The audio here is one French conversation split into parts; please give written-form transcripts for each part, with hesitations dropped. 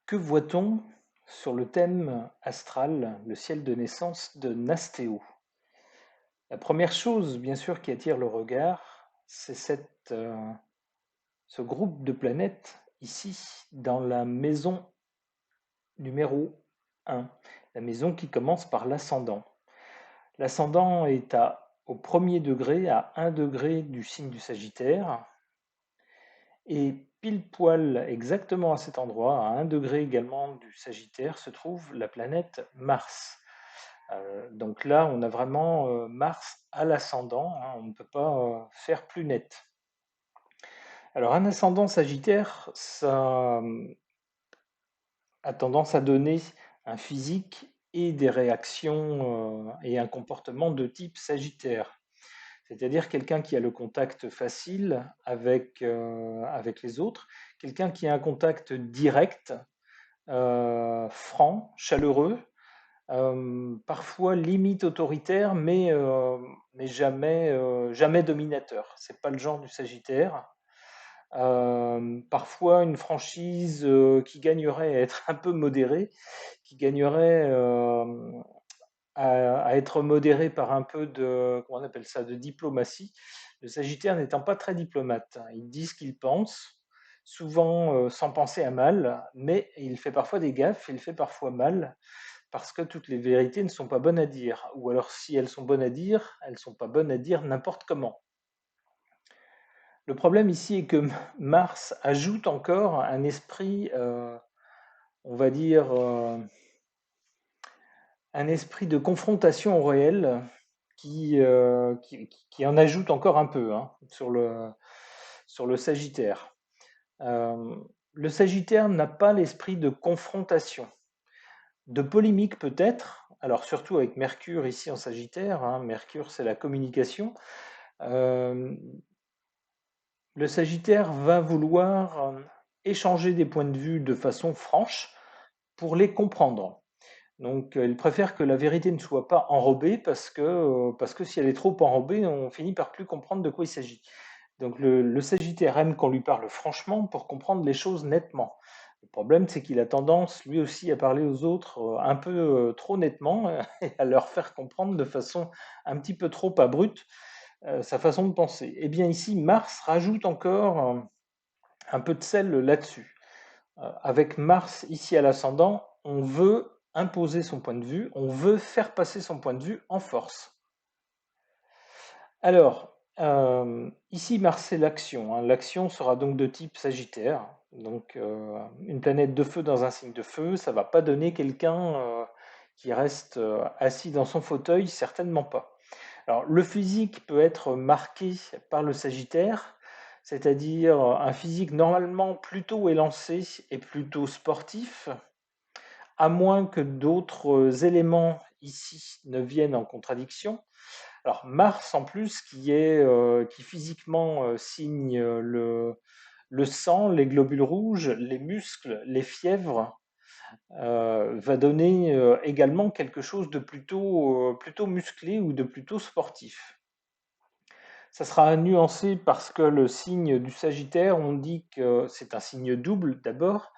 Que voit-on sur le thème astral, le ciel de naissance de Nastéo? La première chose, bien sûr, qui attire le regard, c'est ce groupe de planètes ici, dans la maison numéro 1, la maison qui commence par l'ascendant. L'ascendant est au premier degré, à 1 degré du signe du Sagittaire, et pile poil, exactement à cet endroit, à 1 degré également du Sagittaire, se trouve la planète Mars. Donc là, on a vraiment Mars à l'ascendant, hein, on ne peut pas faire plus net. Alors un ascendant Sagittaire, ça a tendance à donner un physique et des réactions et un comportement de type Sagittaire. C'est-à-dire quelqu'un qui a le contact facile avec les autres, quelqu'un qui a un contact direct, franc, chaleureux, parfois limite autoritaire, mais jamais dominateur. C'est pas le genre du Sagittaire. Parfois une franchise qui gagnerait à être un peu modérée, qui gagnerait à être modérée par un peu comment on appelle ça, de diplomatie. Le Sagittaire n'étant pas très diplomate, hein. Il dit ce qu'il pense, souvent sans penser à mal, mais il fait parfois des gaffes, il fait parfois mal, parce que toutes les vérités ne sont pas bonnes à dire. Ou alors si elles sont bonnes à dire, elles ne sont pas bonnes à dire n'importe comment. Le problème ici est que Mars ajoute encore un esprit, on va dire, un esprit de confrontation au réel qui en ajoute encore un peu, hein, sur le Sagittaire. Euh, le Sagittaire n'a pas l'esprit de confrontation, de polémique peut-être, alors surtout avec Mercure ici en Sagittaire, hein, Mercure c'est la communication. Euh, le Sagittaire va vouloir échanger des points de vue de façon franche pour les comprendre. Donc, il préfère que la vérité ne soit pas enrobée parce que si elle est trop enrobée, on finit par plus comprendre de quoi il s'agit. Donc, le Sagittaire aime qu'on lui parle franchement pour comprendre les choses nettement. Le problème, c'est qu'il a tendance, lui aussi, à parler aux autres un peu trop nettement et à leur faire comprendre de façon un petit peu trop abrupte sa façon de penser. Et bien ici, Mars rajoute encore un peu de sel là-dessus. Avec Mars ici à l'ascendant, on veut imposer son point de vue, on veut faire passer son point de vue en force. Alors, ici Mars c'est l'action, hein. L'action sera donc de type Sagittaire. Donc une planète de feu dans un signe de feu, ça ne va pas donner quelqu'un qui reste assis dans son fauteuil, certainement pas. Alors le physique peut être marqué par le Sagittaire, c'est-à-dire un physique normalement plutôt élancé et plutôt sportif, à moins que d'autres éléments ici ne viennent en contradiction. Alors Mars en plus qui physiquement signe le sang, les globules rouges, les muscles, les fièvres, va donner également quelque chose de plutôt musclé ou de plutôt sportif. Ça sera nuancé parce que le signe du Sagittaire, on dit que c'est un signe double d'abord,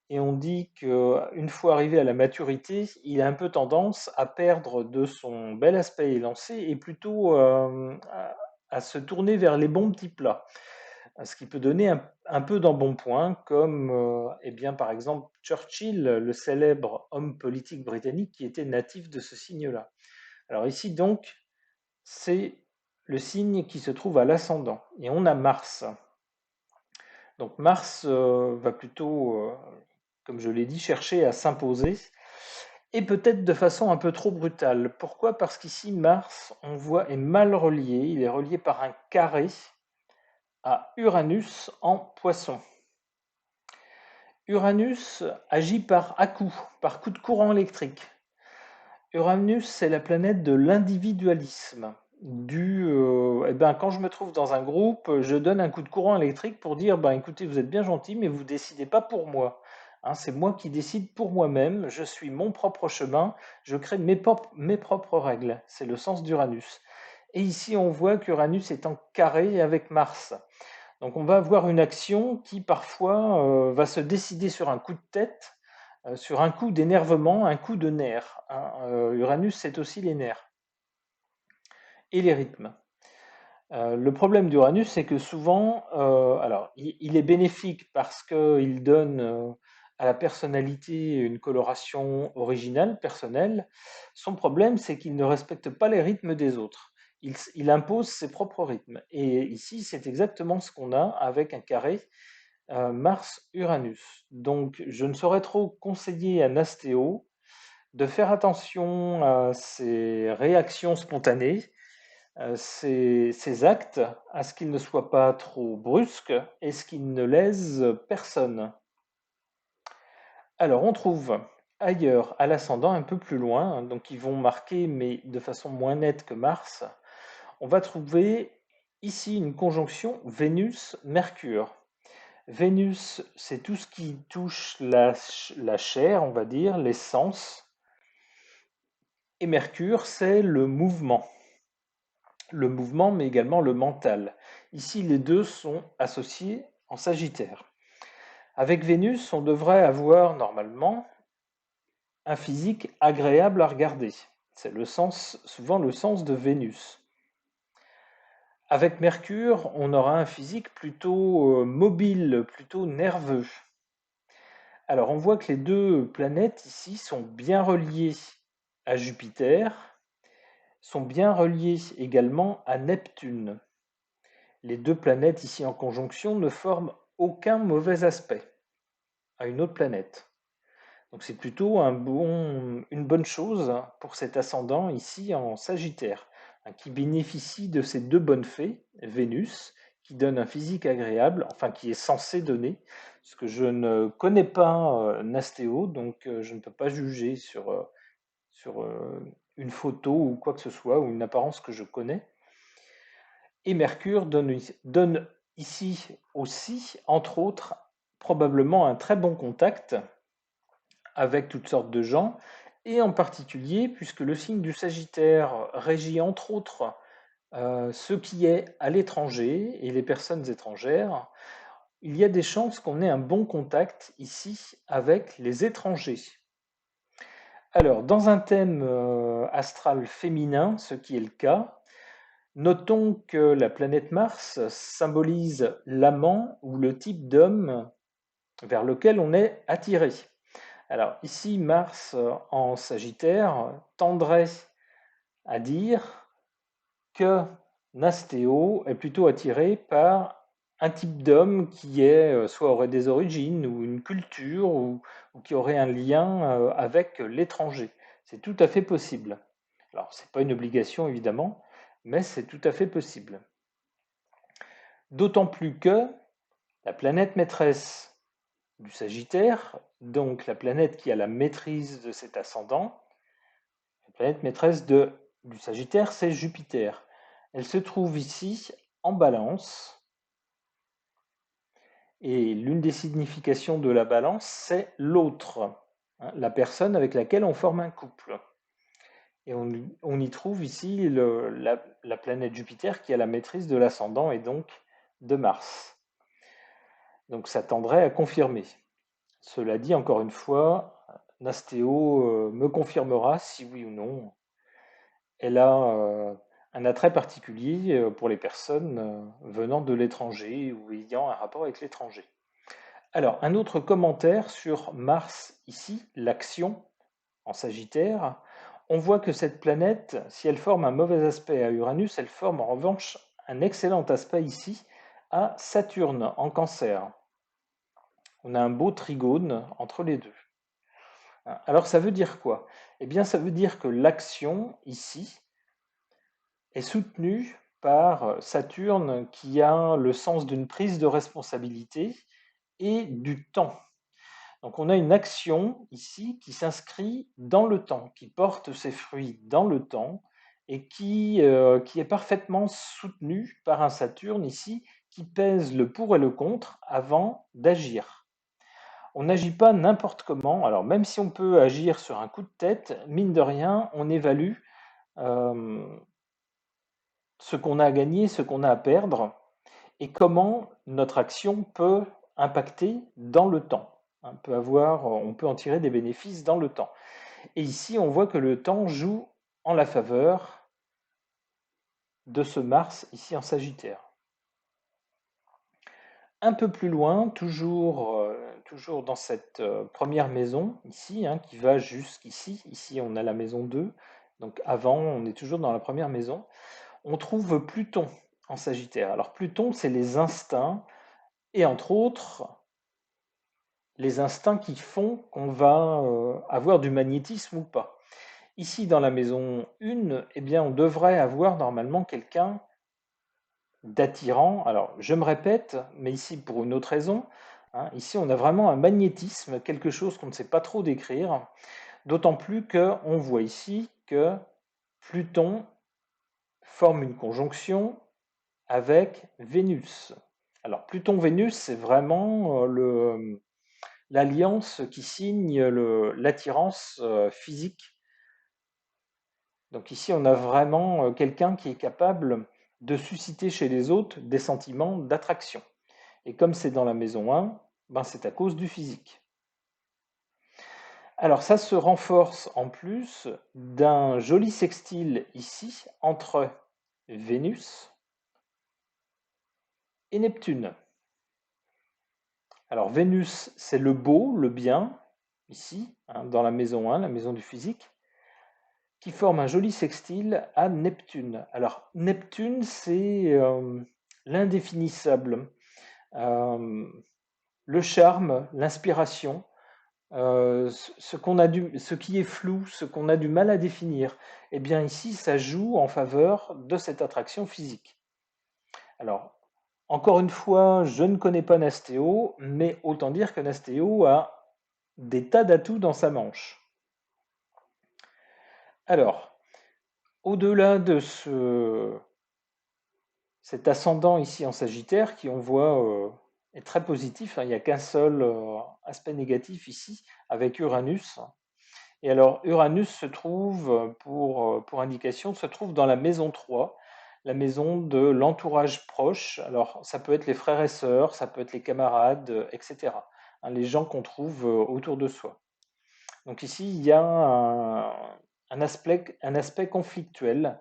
et on dit qu'une fois arrivé à la maturité, il a un peu tendance à perdre de son bel aspect élancé et plutôt à se tourner vers les bons petits plats. Ce qui peut donner un peu d'embonpoint, comme eh bien, par exemple Churchill, le célèbre homme politique britannique qui était natif de ce signe-là. Alors ici donc, c'est le signe qui se trouve à l'ascendant. Et on a Mars. Donc Mars va plutôt, comme je l'ai dit, chercher à s'imposer, et peut-être de façon un peu trop brutale. Pourquoi? Parce qu'ici, Mars, on voit, est mal relié. Il est relié par un carré à Uranus en Poisson. Uranus agit par coup de courant électrique. Uranus, c'est la planète de l'individualisme. Eh ben, quand je me trouve dans un groupe, je donne un coup de courant électrique pour dire, ben, écoutez, vous êtes bien gentil, mais vous ne décidez pas pour moi. Hein, c'est moi qui décide pour moi-même, je suis mon propre chemin, je crée mes propres règles. C'est le sens d'Uranus. Et ici, on voit qu'Uranus est en carré avec Mars. Donc on va avoir une action qui parfois va se décider sur un coup de tête, sur un coup d'énervement, un coup de nerf, hein. Uranus, c'est aussi les nerfs et les rythmes. Le problème d'Uranus, c'est que souvent, alors, il est bénéfique parce qu'il donne à la personnalité une coloration originale, personnelle. Son problème, c'est qu'il ne respecte pas les rythmes des autres. Il impose ses propres rythmes. Et ici, c'est exactement ce qu'on a avec un carré Mars-Uranus. Donc, je ne saurais trop conseiller à Nastéo de faire attention à ses réactions spontanées, ses actes, à ce qu'ils ne soient pas trop brusques et ce qu'ils ne lèsent personne. Alors, on trouve ailleurs, à l'ascendant, un peu plus loin, hein, donc ils vont marquer, mais de façon moins nette que Mars, on va trouver ici une conjonction Vénus-Mercure. Vénus, c'est tout ce qui touche la chair, on va dire, les sens, et Mercure, c'est le mouvement, mais également le mental. Ici, les deux sont associés en Sagittaire. Avec Vénus, on devrait avoir normalement un physique agréable à regarder. C'est souvent le sens de Vénus. Avec Mercure, on aura un physique plutôt mobile, plutôt nerveux. Alors, on voit que les deux planètes ici sont bien reliées à Jupiter, sont bien reliées également à Neptune. Les deux planètes ici en conjonction ne forment aucun mauvais aspect à une autre planète. Donc c'est plutôt une bonne chose pour cet ascendant ici en Sagittaire, hein, qui bénéficie de ces deux bonnes fées, Vénus, qui donne un physique agréable, enfin qui est censé donner, parce que je ne connais pas Nastéo, donc je ne peux pas juger sur une photo ou quoi que ce soit, ou une apparence que je connais. Et Mercure donne ici aussi, entre autres, probablement un très bon contact avec toutes sortes de gens, et en particulier, puisque le signe du Sagittaire régit entre autres ce qui est à l'étranger et les personnes étrangères, il y a des chances qu'on ait un bon contact ici avec les étrangers. Alors, dans un thème astral féminin, ce qui est le cas, notons que la planète Mars symbolise l'amant ou le type d'homme vers lequel on est attiré. Alors ici, Mars en Sagittaire tendrait à dire que Nastéo est plutôt attiré par un type d'homme qui soit aurait des origines ou une culture ou qui aurait un lien avec l'étranger. C'est tout à fait possible. Alors, ce n'est pas une obligation évidemment, mais c'est tout à fait possible. D'autant plus que la planète maîtresse du Sagittaire, donc la planète qui a la maîtrise de cet ascendant, la planète maîtresse du Sagittaire, c'est Jupiter. Elle se trouve ici en Balance, et l'une des significations de la Balance, c'est l'autre, hein, la personne avec laquelle on forme un couple. Et on y trouve ici la planète Jupiter qui a la maîtrise de l'ascendant et donc de Mars. Donc ça tendrait à confirmer. Cela dit, encore une fois, Nastéo me confirmera si oui ou non elle a un attrait particulier pour les personnes venant de l'étranger ou ayant un rapport avec l'étranger. Alors, un autre commentaire sur Mars ici, l'action en Sagittaire. On voit que cette planète, si elle forme un mauvais aspect à Uranus, elle forme en revanche un excellent aspect ici à Saturne en Cancer. On a un beau trigone entre les deux. Alors ça veut dire quoi? Eh bien ça veut dire que l'action ici est soutenue par Saturne qui a le sens d'une prise de responsabilité et du temps. Donc on a une action ici qui s'inscrit dans le temps, qui porte ses fruits dans le temps et qui est parfaitement soutenue par un Saturne ici qui pèse le pour et le contre avant d'agir. On n'agit pas n'importe comment. Alors même si on peut agir sur un coup de tête, mine de rien, on évalue euh, ce qu'on a à gagner, ce qu'on a à perdre, et comment notre action peut impacter dans le temps. On peut en tirer des bénéfices dans le temps. Et ici, on voit que le temps joue en la faveur de ce Mars ici en Sagittaire. Un peu plus loin, toujours dans cette première maison, ici, qui va jusqu'ici. Ici, on a la maison 2. Donc avant, on est toujours dans la première maison. On trouve Pluton en Sagittaire. Alors Pluton, c'est les instincts, et entre autres, les instincts qui font qu'on va avoir du magnétisme ou pas. Ici, dans la maison 1, eh bien, on devrait avoir normalement quelqu'un d'attirant. Alors, je me répète, mais ici pour une autre raison. Ici, on a vraiment un magnétisme, quelque chose qu'on ne sait pas trop décrire, d'autant plus qu'on voit ici que Pluton forme une conjonction avec Vénus. Alors, Pluton-Vénus, c'est vraiment l'alliance qui signe l'attirance physique. Donc ici, on a vraiment quelqu'un qui est capable de susciter chez les autres des sentiments d'attraction. Et comme c'est dans la maison 1, ben c'est à cause du physique. Alors ça se renforce en plus d'un joli sextile ici entre Vénus et Neptune. Alors Vénus, c'est le beau, le bien, ici, dans la maison 1, la maison du physique, qui forme un joli sextile à Neptune. Alors Neptune, c'est l'indéfinissable, le charme, l'inspiration, ce qui est flou, ce qu'on a du mal à définir. Eh bien ici, ça joue en faveur de cette attraction physique. Alors, encore une fois, je ne connais pas Nastéo, mais autant dire que Nastéo a des tas d'atouts dans sa manche. Alors, au-delà de cet ascendant ici en Sagittaire, qui on voit est très positif, il n'y a qu'un seul aspect négatif ici, avec Uranus. Et alors, Uranus se trouve, pour indication, se trouve dans la maison 3, la maison de l'entourage proche. Alors, ça peut être les frères et sœurs, ça peut être les camarades, etc. Les gens qu'on trouve autour de soi. Donc ici, il y a un aspect conflictuel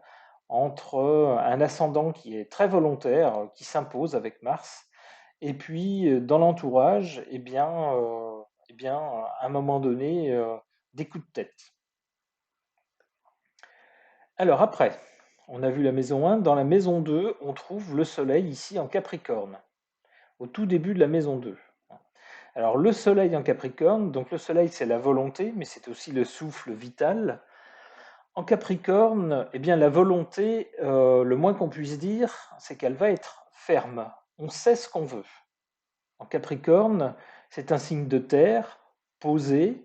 entre un ascendant qui est très volontaire, qui s'impose avec Mars, et puis dans l'entourage, à un moment donné, des coups de tête. Alors après, on a vu la maison 1, dans la maison 2, on trouve le Soleil ici en Capricorne, au tout début de la maison 2. Alors le Soleil en Capricorne, donc le Soleil c'est la volonté, mais c'est aussi le souffle vital. En Capricorne, eh bien la volonté, le moins qu'on puisse dire, c'est qu'elle va être ferme. On sait ce qu'on veut. En Capricorne, c'est un signe de terre, posé,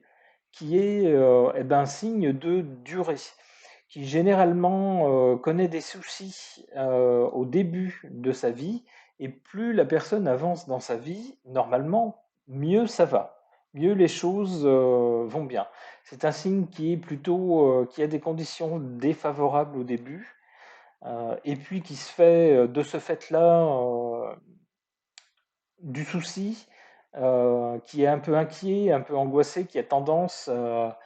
qui est un signe de durée, qui généralement connaît des soucis au début de sa vie, et plus la personne avance dans sa vie, normalement, mieux ça va, mieux les choses vont bien. C'est un signe qui est plutôt qui a des conditions défavorables au début, et puis qui se fait de ce fait-là du souci, qui est un peu inquiet, un peu angoissé, qui a tendance à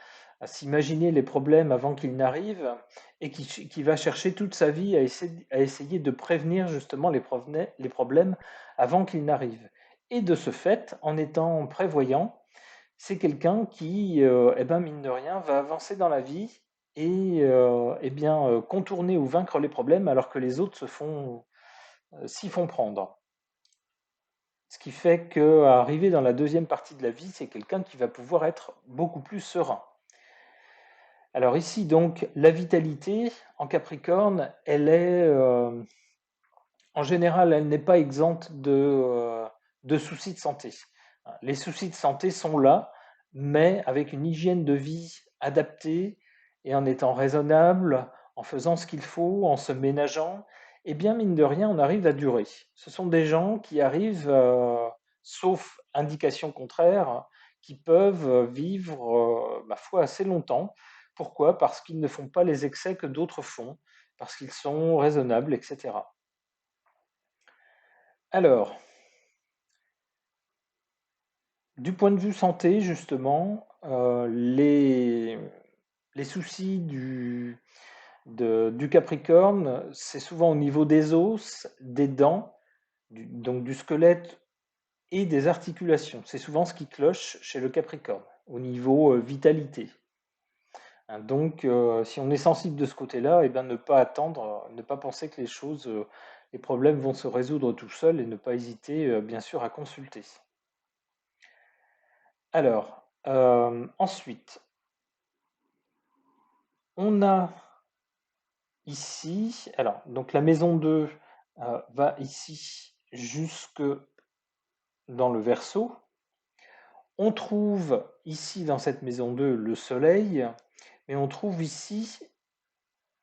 s'imaginer les problèmes avant qu'ils n'arrivent, et qui va chercher toute sa vie à essayer de prévenir justement les problèmes avant qu'ils n'arrivent. Et de ce fait, en étant prévoyant, c'est quelqu'un qui, mine de rien, va avancer dans la vie et contourner ou vaincre les problèmes alors que les autres s'y font prendre. Ce qui fait qu'arriver dans la deuxième partie de la vie, c'est quelqu'un qui va pouvoir être beaucoup plus serein. Alors ici, donc, la vitalité en Capricorne, en général, elle n'est pas exempte de soucis de santé. Les soucis de santé sont là, mais avec une hygiène de vie adaptée et en étant raisonnable, en faisant ce qu'il faut, en se ménageant, et bien mine de rien, on arrive à durer. Ce sont des gens qui arrivent, sauf indication contraire, qui peuvent vivre, ma foi, assez longtemps. Pourquoi? Parce qu'ils ne font pas les excès que d'autres font, parce qu'ils sont raisonnables, etc. Alors, Du point de vue santé, justement, les soucis du Capricorne, c'est souvent au niveau des os, des dents, donc du squelette et des articulations. C'est souvent ce qui cloche chez le Capricorne, au niveau vitalité. Hein, donc, si on est sensible de ce côté-là, eh ben, ne pas attendre, ne pas penser que les problèmes vont se résoudre tout seuls et ne pas hésiter, bien sûr, à consulter. Alors, ensuite, on a ici, alors, donc la maison 2 va ici jusque dans le Verseau. On trouve ici dans cette maison 2 le Soleil, mais on trouve ici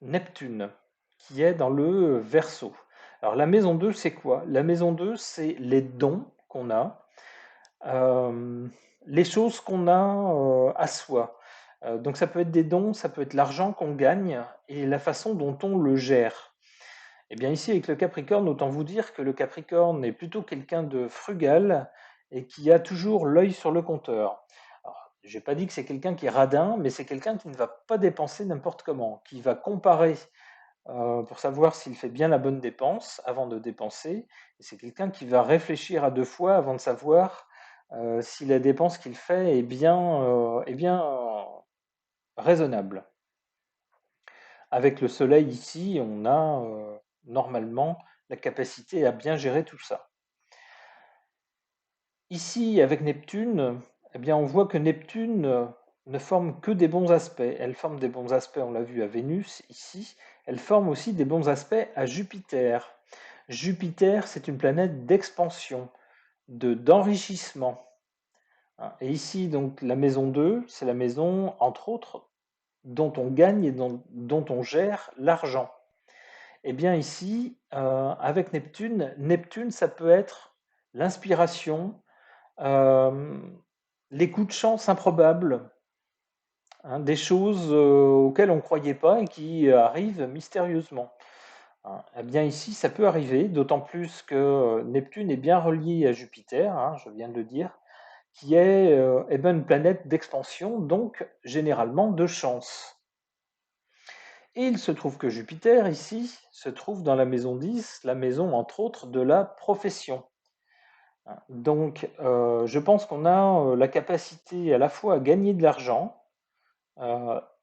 Neptune qui est dans le Verseau. Alors la maison 2, c'est quoi? La maison 2, c'est les dons qu'on a, euh, les choses qu'on a à soi. Donc ça peut être des dons, ça peut être l'argent qu'on gagne et la façon dont on le gère. Eh bien ici avec le Capricorne, autant vous dire que le Capricorne est plutôt quelqu'un de frugal et qui a toujours l'œil sur le compteur. Alors, j'ai pas dit que c'est quelqu'un qui est radin, mais c'est quelqu'un qui ne va pas dépenser n'importe comment, qui va comparer pour savoir s'il fait bien la bonne dépense avant de dépenser. Et c'est quelqu'un qui va réfléchir à deux fois avant de savoir si la dépense qu'il fait est bien raisonnable. Avec le soleil ici, on a normalement la capacité à bien gérer tout ça. Ici, avec Neptune, eh bien, on voit que Neptune ne forme que des bons aspects. Elle forme des bons aspects, on l'a vu à Vénus ici. Elle forme aussi des bons aspects à Jupiter. Jupiter, c'est une planète d'expansion, d'enrichissement. Et ici, donc, la maison 2, c'est la maison, entre autres, dont on gagne et dont on gère l'argent. Eh bien ici, avec Neptune, Neptune, ça peut être l'inspiration, euh, les coups de chance improbables, hein, des choses auxquelles on ne croyait pas et qui arrivent mystérieusement. Hein. Eh bien ici, ça peut arriver, d'autant plus que Neptune est bien relié à Jupiter, hein, je viens de le dire, qui est eh ben, une planète d'expansion, donc généralement de chance. Et il se trouve que Jupiter, ici, se trouve dans la maison 10, la maison, entre autres, de la profession. Donc, je pense qu'on a la capacité à la fois à gagner de l'argent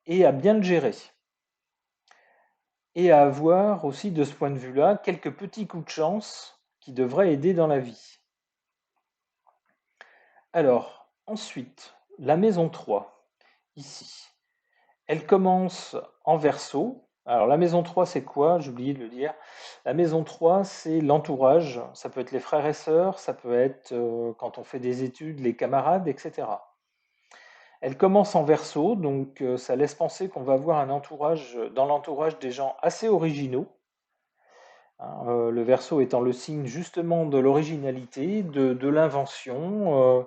et à bien le gérer. Et à avoir aussi, de ce point de vue-là, quelques petits coups de chance qui devraient aider dans la vie. Alors, ensuite, la maison 3, ici. Elle commence en Verseau. Alors la maison 3, c'est quoi? J'ai oublié de le dire. La maison 3, c'est l'entourage. Ça peut être les frères et sœurs, ça peut être quand on fait des études, les camarades, etc. Elle commence en Verseau, donc ça laisse penser qu'on va avoir un entourage, dans l'entourage des gens assez originaux. Hein, le Verseau étant le signe justement de l'originalité, de l'invention,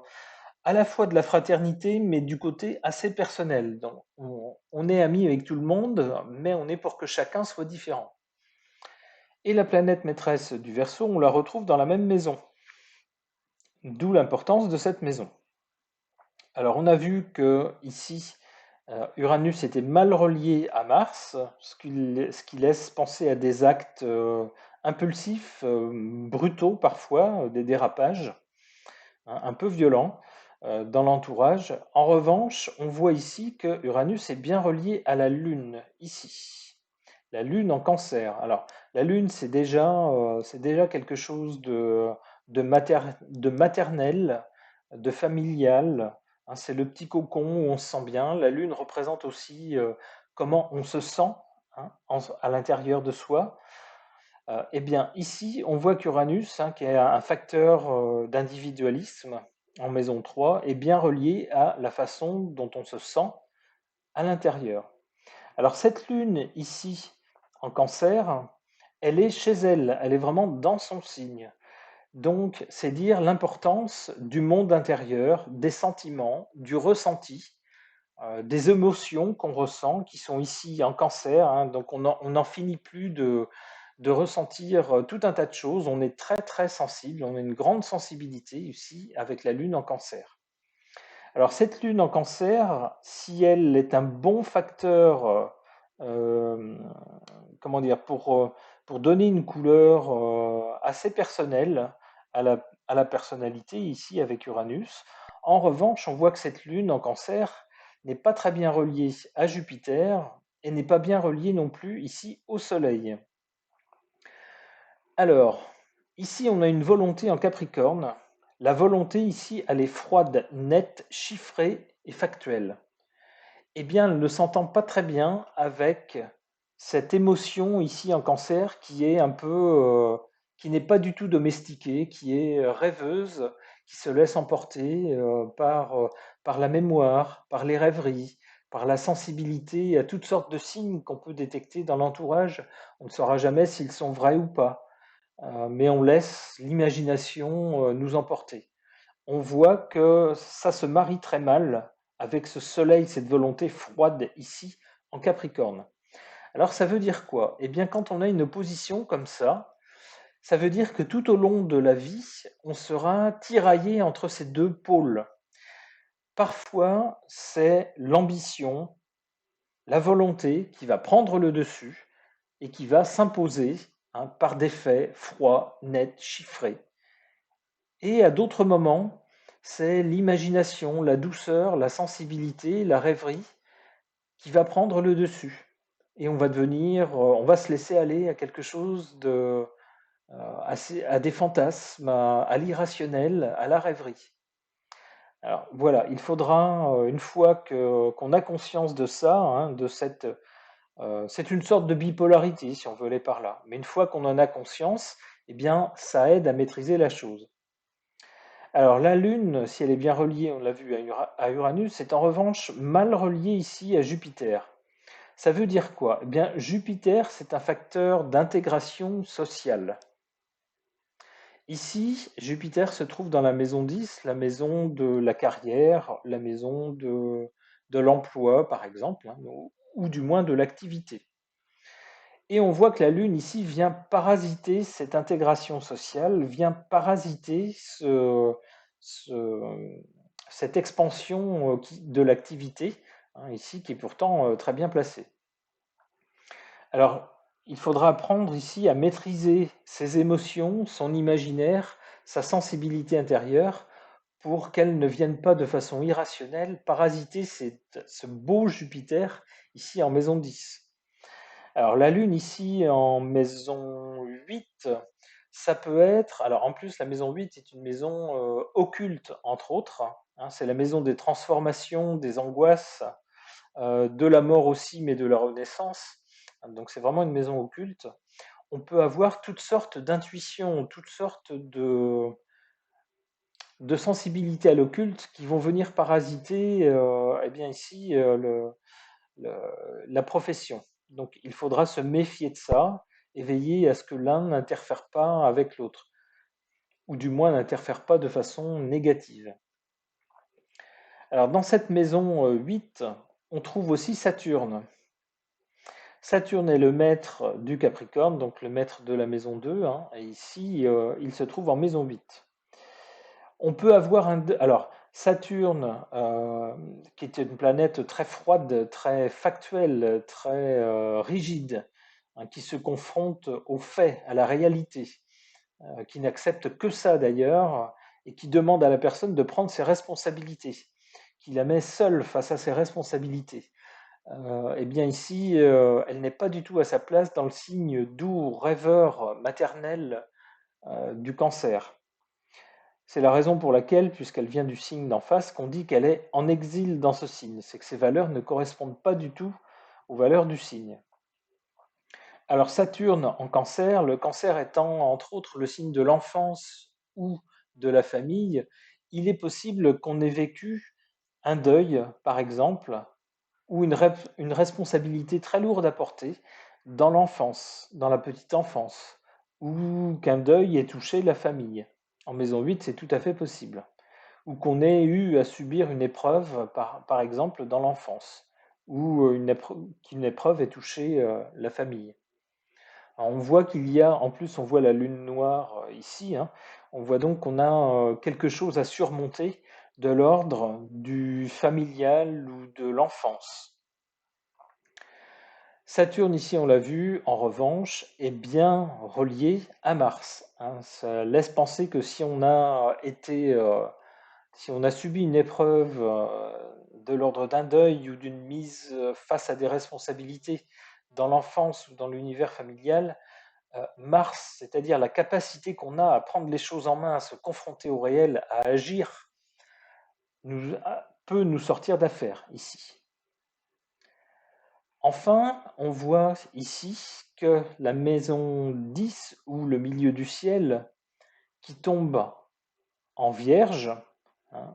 à la fois de la fraternité, mais du côté assez personnel. Donc, on est amis avec tout le monde, mais on est pour que chacun soit différent. Et la planète maîtresse du Verseau, on la retrouve dans la même maison. D'où l'importance de cette maison. Alors, on a vu que ici, Uranus était mal relié à Mars, ce qui laisse penser à des actes impulsifs, brutaux parfois, des dérapages, hein, un peu violents dans l'entourage. En revanche, on voit ici que Uranus est bien relié à la Lune, ici. La Lune en Cancer. Alors, la Lune, c'est déjà quelque chose de maternel, de familial. Hein, c'est le petit cocon où on se sent bien. La Lune représente aussi comment on se sent, hein, à l'intérieur de soi. Eh bien, ici, on voit qu'Uranus, hein, qui est un facteur d'individualisme en maison 3, est bien relié à la façon dont on se sent à l'intérieur. Alors, cette lune ici, en Cancer, elle est chez elle, elle est vraiment dans son signe. Donc, c'est dire l'importance du monde intérieur, des sentiments, du ressenti, des émotions qu'on ressent, qui sont ici en Cancer. Hein. Donc, on n'en finit plus de ressentir tout un tas de choses. On est très très sensible, on a une grande sensibilité ici avec la Lune en Cancer. Alors cette lune en cancer, si elle est un bon facteur, euh, comment dire, pour donner une couleur assez personnelle à la personnalité, ici avec Uranus, en revanche, on voit que cette lune en cancer n'est pas très bien reliée à Jupiter et n'est pas bien reliée non plus ici au Soleil. Alors, ici, on a une volonté en Capricorne. La volonté ici, elle est froide, nette, chiffrée et factuelle. Eh bien, elle ne s'entend pas très bien avec cette émotion ici en Cancer qui est un peu, qui n'est pas du tout domestiquée, qui est rêveuse, qui se laisse emporter par la mémoire, par les rêveries, par la sensibilité à toutes sortes de signes qu'on peut détecter dans l'entourage. On ne saura jamais s'ils sont vrais ou pas, mais on laisse l'imagination nous emporter. On voit que ça se marie très mal avec ce soleil, cette volonté froide ici en Capricorne. Alors ça veut dire quoi? Eh bien quand on a une opposition comme ça veut dire que tout au long de la vie, on sera tiraillé entre ces deux pôles. Parfois, c'est l'ambition, la volonté qui va prendre le dessus et qui va s'imposer par des faits froids, nets, chiffrés. Et à d'autres moments, c'est l'imagination, la douceur, la sensibilité, la rêverie qui va prendre le dessus. Et on va se laisser aller à quelque chose à des fantasmes, à l'irrationnel, à la rêverie. Alors voilà, il faudra, une fois qu'on a conscience de ça, c'est une sorte de bipolarité, si on veut aller par là. Mais une fois qu'on en a conscience, eh bien, ça aide à maîtriser la chose. Alors la Lune, si elle est bien reliée, on l'a vu, à Uranus, est en revanche mal reliée ici à Jupiter. Ça veut dire quoi? Eh bien, Jupiter, c'est un facteur d'intégration sociale. Ici, Jupiter se trouve dans la maison 10, la maison de la carrière, la maison de l'emploi, par exemple, ou du moins de l'activité. Et on voit que la Lune ici vient parasiter cette intégration sociale, vient parasiter ce- cette expansion de l'activité, ici, qui est pourtant très bien placée. Alors, il faudra apprendre ici à maîtriser ses émotions, son imaginaire, sa sensibilité intérieure, pour qu'elle ne vienne pas de façon irrationnelle parasiter ce beau Jupiter ici en maison 10. Alors la Lune ici en maison 8, ça peut être, alors en plus la maison 8 est une maison occulte entre autres, c'est la maison des transformations, des angoisses, de la mort aussi, mais de la renaissance. Donc c'est vraiment une maison occulte. On peut avoir toutes sortes d'intuitions, toutes sortes de sensibilités à l'occulte qui vont venir parasiter eh bien ici la profession. Donc il faudra se méfier de ça et veiller à ce que l'un n'interfère pas avec l'autre, ou du moins n'interfère pas de façon négative. Alors dans cette maison 8, on trouve aussi Saturne. Saturne est le maître du Capricorne, donc le maître de la maison 2, et ici il se trouve en maison 8. On peut avoir alors Saturne, qui est une planète très froide, très factuelle, très rigide, qui se confronte aux faits, à la réalité, qui n'accepte que ça d'ailleurs, et qui demande à la personne de prendre ses responsabilités, qui la met seule face à ses responsabilités. Eh bien ici, elle n'est pas du tout à sa place dans le signe doux, rêveur, maternel du Cancer. C'est la raison pour laquelle, puisqu'elle vient du signe d'en face, qu'on dit qu'elle est en exil dans ce signe. C'est que ses valeurs ne correspondent pas du tout aux valeurs du signe. Alors Saturne en Cancer, le Cancer étant entre autres le signe de l'enfance ou de la famille, il est possible qu'on ait vécu un deuil, par exemple, ou une responsabilité très lourde à porter dans l'enfance, dans la petite enfance, ou qu'un deuil ait touché la famille. En maison 8, c'est tout à fait possible. Ou qu'on ait eu à subir une épreuve, par exemple, dans l'enfance, ou qu'une épreuve ait touché la famille. Alors, on voit qu'il y a, en plus, on voit la lune noire ici, on voit donc qu'on a quelque chose à surmonter de l'ordre du familial ou de l'enfance. Saturne, ici, on l'a vu, en revanche, est bien relié à Mars, hein. Ça laisse penser que si on a subi une épreuve de l'ordre d'un deuil ou d'une mise face à des responsabilités dans l'enfance ou dans l'univers familial, Mars, c'est-à-dire la capacité qu'on a à prendre les choses en main, à se confronter au réel, à agir, peut nous sortir d'affaire ici. Enfin, on voit ici que la maison 10 ou le milieu du ciel qui tombe en Vierge, hein,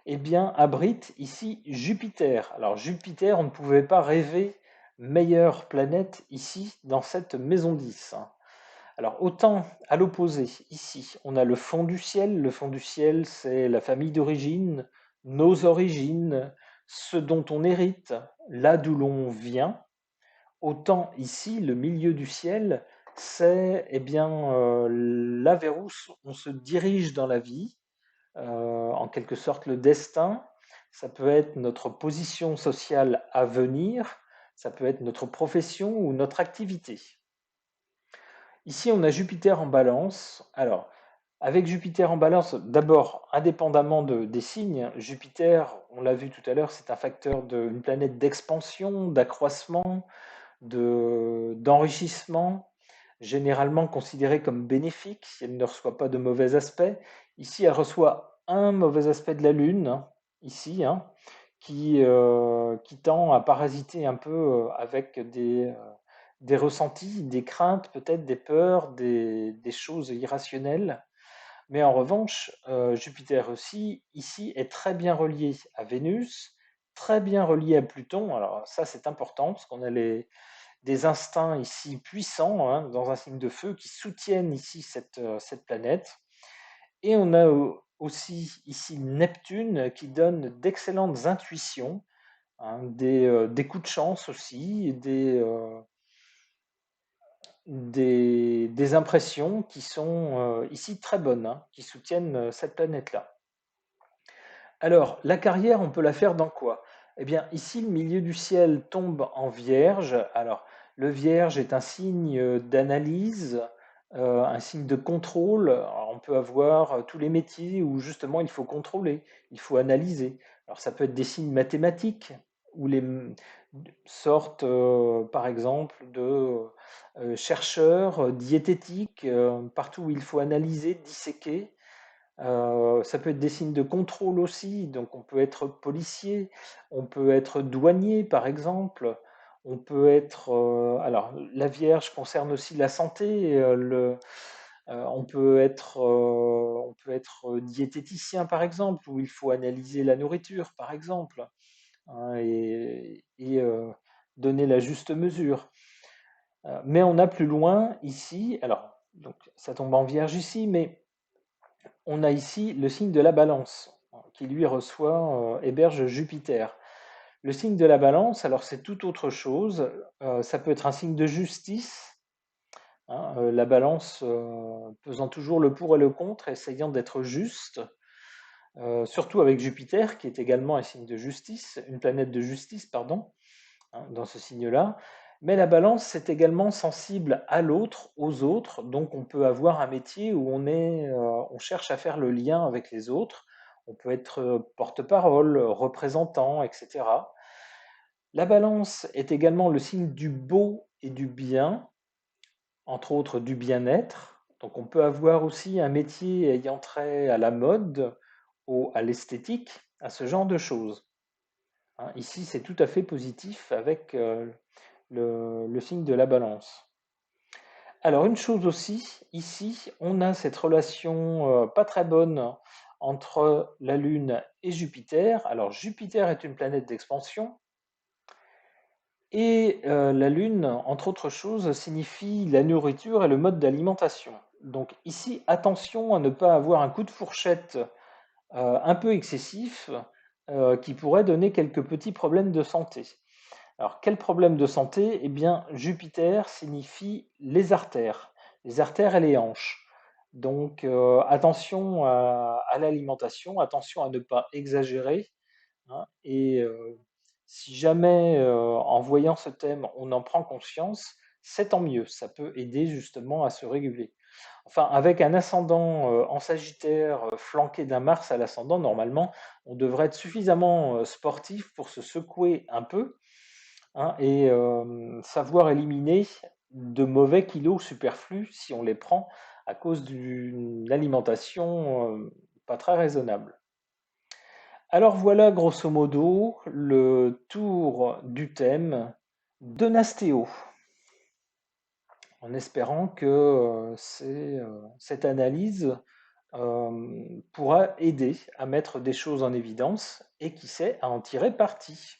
eh bien, abrite ici Jupiter. Alors Jupiter, on ne pouvait pas rêver meilleure planète ici dans cette maison 10, hein. Alors autant à l'opposé, ici, on a le fond du ciel. Le fond du ciel, c'est la famille d'origine, nos origines, ce dont on hérite, là d'où l'on vient. Autant ici, le milieu du ciel, c'est là vers où on se dirige dans la vie, en quelque sorte le destin. Ça peut être notre position sociale à venir, ça peut être notre profession ou notre activité. Ici, on a Jupiter en balance. Alors, avec Jupiter en balance, d'abord, indépendamment des signes, Jupiter, on l'a vu tout à l'heure, c'est un facteur une planète d'expansion, d'accroissement, d'enrichissement, généralement considérée comme bénéfique si elle ne reçoit pas de mauvais aspects. Ici, elle reçoit un mauvais aspect de la Lune, hein, ici, hein, qui tend à parasiter un peu avec des ressentis, des craintes, peut-être des peurs, des choses irrationnelles. Mais en revanche, Jupiter aussi, ici, est très bien relié à Vénus, très bien relié à Pluton. Alors ça, c'est important, parce qu'on a des instincts ici puissants, hein, dans un signe de feu, qui soutiennent ici cette planète. Et on a aussi ici Neptune, qui donne d'excellentes intuitions, hein, des coups de chance aussi, des impressions qui sont ici très bonnes, hein, qui soutiennent cette planète-là. Alors, la carrière, on peut la faire dans quoi? Eh bien, ici, le milieu du ciel tombe en Vierge. Alors, le Vierge est un signe d'analyse, un signe de contrôle. Alors, on peut avoir tous les métiers où justement il faut contrôler, il faut analyser. Alors, ça peut être des signes mathématiques, où sortent, par exemple, de chercheurs diététiques, partout où il faut analyser, disséquer. Ça peut être des signes de contrôle aussi, donc on peut être policier, on peut être douanier par exemple, on peut être... alors la Vierge concerne aussi la santé, on peut être diététicien par exemple, où il faut analyser la nourriture par exemple, hein, et donner la juste mesure. Mais on a plus loin ici, alors donc ça tombe en Vierge ici, mais on a ici le signe de la balance, hein, qui lui héberge Jupiter. Le signe de la balance, alors c'est tout autre chose. Ça peut être un signe de justice, hein, la balance pesant toujours le pour et le contre, essayant d'être juste, surtout avec Jupiter, qui est également un signe de justice, une planète de justice, pardon, hein, dans ce signe-là. Mais la balance, c'est également sensible à l'autre, aux autres. Donc, on peut avoir un métier où on cherche à faire le lien avec les autres. On peut être porte-parole, représentant, etc. La balance est également le signe du beau et du bien, entre autres du bien-être. Donc, on peut avoir aussi un métier ayant trait à la mode, à l'esthétique, à ce genre de choses, hein. Ici, c'est tout à fait positif avec le signe de la balance. Alors, une chose aussi, ici, on a cette relation pas très bonne entre la Lune et Jupiter. Alors, Jupiter est une planète d'expansion et la Lune, entre autres choses, signifie la nourriture et le mode d'alimentation. Donc ici, attention à ne pas avoir un coup de fourchette un peu excessif qui pourrait donner quelques petits problèmes de santé. Alors, quel problème de santé? Eh bien, Jupiter signifie les artères et les hanches. Donc, attention à l'alimentation, attention à ne pas exagérer, hein, et si jamais, en voyant ce thème, on en prend conscience, c'est tant mieux. Ça peut aider justement à se réguler. Enfin, avec un ascendant en Sagittaire flanqué d'un Mars à l'ascendant, normalement, on devrait être suffisamment sportif pour se secouer un peu, hein, et savoir éliminer de mauvais kilos superflus si on les prend à cause d'une alimentation pas très raisonnable. Alors voilà, grosso modo, le tour du thème de Nastéo, en espérant que cette analyse pourra aider à mettre des choses en évidence et qui sait à en tirer parti.